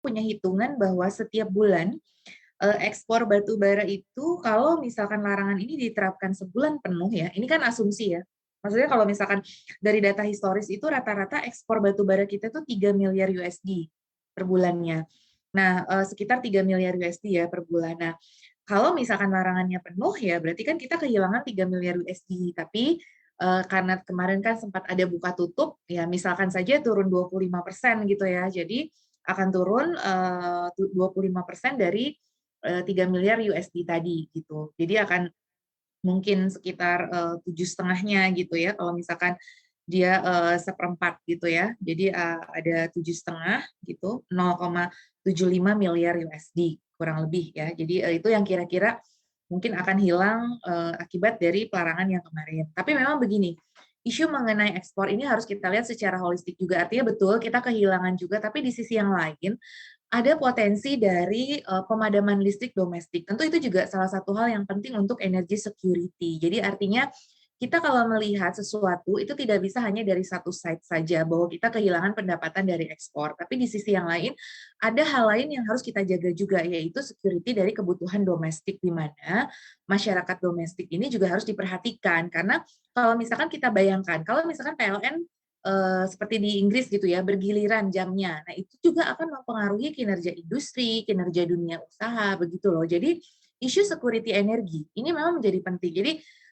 punya hitungan bahwa setiap bulan ekspor batu bara itu kalau misalkan larangan ini diterapkan sebulan penuh ya, ini kan asumsi ya. Maksudnya kalau misalkan dari data historis itu rata-rata ekspor batu bara kita tuh 3 miliar USD per bulannya. Nah, sekitar 3 miliar USD ya per bulan. Nah, kalau misalkan larangannya penuh ya berarti kan kita kehilangan 3 miliar USD. Tapi karena kemarin kan sempat ada buka tutup, ya misalkan saja turun 25% gitu ya. Jadi akan turun 25% dari 3 miliar USD tadi gitu. Jadi akan mungkin sekitar 7,5-nya gitu ya kalau misalkan dia seperempat gitu ya. Jadi ada 7,5 gitu, 0,75 miliar USD kurang lebih ya. Jadi itu yang kira-kira mungkin akan hilang akibat dari pelarangan yang kemarin. Tapi memang begini, isu mengenai ekspor ini harus kita lihat secara holistik juga. Artinya betul kita kehilangan juga, tapi di sisi yang lain ada potensi dari pemadaman listrik domestik. Tentu itu juga salah satu hal yang penting untuk energy security. Jadi artinya kita kalau melihat sesuatu itu tidak bisa hanya dari satu side saja bahwa kita kehilangan pendapatan dari ekspor. Tapi di sisi yang lain ada hal lain yang harus kita jaga juga, yaitu security dari kebutuhan domestik, di mana masyarakat domestik ini juga harus diperhatikan. Karena kalau misalkan kita bayangkan, kalau misalkan PLN seperti di Inggris gitu ya, bergiliran jamnya. Nah, itu juga akan mempengaruhi kinerja industri, kinerja dunia usaha, begitu loh. Jadi, isu security energi ini memang menjadi penting. Jadi,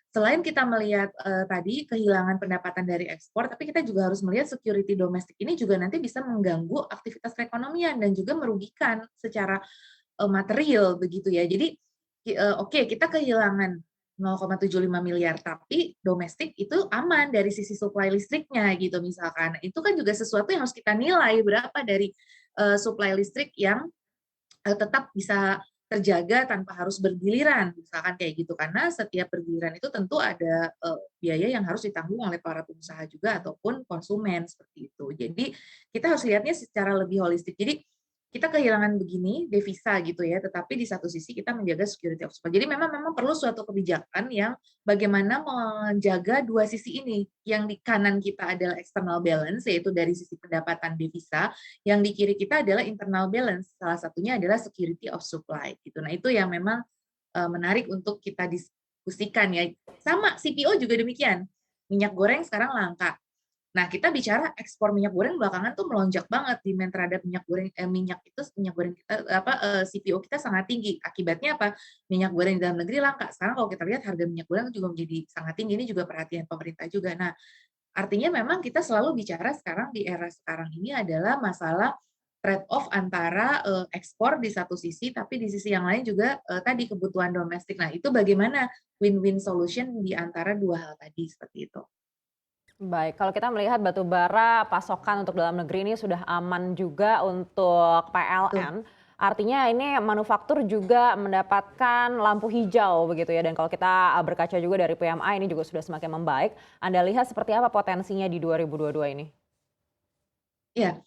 selain kita melihat tadi kehilangan pendapatan dari ekspor, tapi kita juga harus melihat security domestik ini juga nanti bisa mengganggu aktivitas perekonomian dan juga merugikan secara material begitu ya. Jadi oke, kita kehilangan 0,75 miliar, tapi domestik itu aman dari sisi supply listriknya gitu misalkan. Itu kan juga sesuatu yang harus kita nilai berapa dari supply listrik yang tetap bisa terjaga tanpa harus bergiliran, misalkan kayak gitu. Karena setiap bergiliran itu tentu ada biaya yang harus ditanggung oleh para pengusaha juga ataupun konsumen seperti itu. Jadi kita harus lihatnya secara lebih holistik. Jadi kita kehilangan begini devisa gitu ya, tetapi di satu sisi kita menjaga security of supply. Jadi memang memang perlu suatu kebijakan yang bagaimana menjaga dua sisi ini. Yang di kanan kita adalah external balance, yaitu dari sisi pendapatan devisa, yang di kiri kita adalah internal balance, salah satunya adalah security of supply gitu. Nah, itu yang memang menarik untuk kita diskusikan ya. Sama CPO juga demikian. Minyak goreng sekarang langka. Nah, kita bicara ekspor minyak goreng belakangan tuh melonjak banget, demand terhadap minyak goreng, minyak goreng kita CPO kita sangat tinggi. Akibatnya apa? Minyak goreng di dalam negeri langka. Sekarang kalau kita lihat harga minyak goreng juga menjadi sangat tinggi. Ini juga perhatian pemerintah juga. Nah, artinya memang kita selalu bicara sekarang di era sekarang ini adalah masalah trade off antara ekspor di satu sisi, tapi di sisi yang lain juga tadi kebutuhan domestik. Nah, itu bagaimana win-win solution di antara dua hal tadi seperti itu. Baik, kalau kita melihat batu bara pasokan untuk dalam negeri ini sudah aman juga untuk Tuh. PLN, artinya ini manufaktur juga mendapatkan lampu hijau begitu ya, dan kalau kita berkaca juga dari PMI ini juga sudah semakin membaik. Anda lihat seperti apa potensinya di 2022 ini? Ya,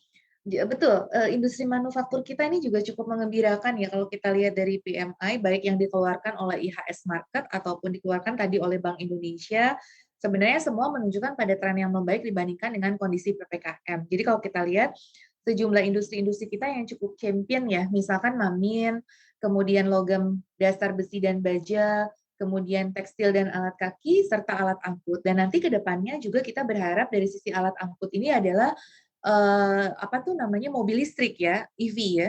betul, industri manufaktur kita ini juga cukup mengembirakan ya kalau kita lihat dari PMI, baik yang dikeluarkan oleh IHS Markit ataupun dikeluarkan tadi oleh Bank Indonesia, sebenarnya semua menunjukkan pada tren yang membaik dibandingkan dengan kondisi PPKM. Jadi kalau kita lihat sejumlah industri-industri kita yang cukup champion ya, misalkan Mamin, kemudian logam dasar besi dan baja, kemudian tekstil dan alat kaki, serta alat angkut. Dan nanti ke depannya juga kita berharap dari sisi alat angkut ini adalah apa tuh namanya, mobil listrik ya, EV ya,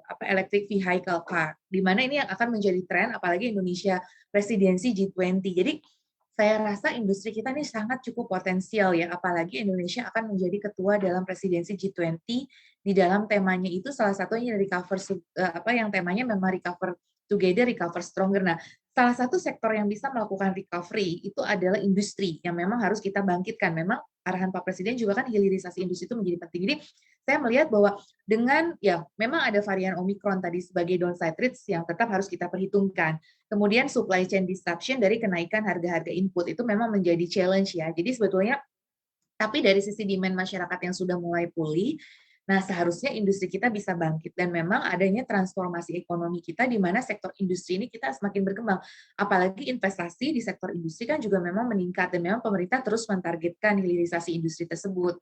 apa, electric vehicle car, di mana ini yang akan menjadi tren apalagi Indonesia presidensi G20. Jadi saya rasa industri kita ini sangat cukup potensial ya, apalagi Indonesia akan menjadi ketua dalam presidensi G20. Di dalam temanya itu salah satunya recover apa yang temanya memang recover together, recover stronger. Nah, salah satu sektor yang bisa melakukan recovery itu adalah industri yang memang harus kita bangkitkan. Memang arahan Pak Presiden juga kan hilirisasi industri itu menjadi penting. Jadi saya melihat bahwa dengan ya memang ada varian Omicron tadi sebagai downside risks yang tetap harus kita perhitungkan. Kemudian supply chain disruption dari kenaikan harga-harga input itu memang menjadi challenge ya. Jadi sebetulnya tapi dari sisi demand masyarakat yang sudah mulai pulih, nah seharusnya industri kita bisa bangkit dan memang adanya transformasi ekonomi kita di mana sektor industri ini kita semakin berkembang. Apalagi investasi di sektor industri kan juga memang meningkat dan memang pemerintah terus mentargetkan hilirisasi industri tersebut.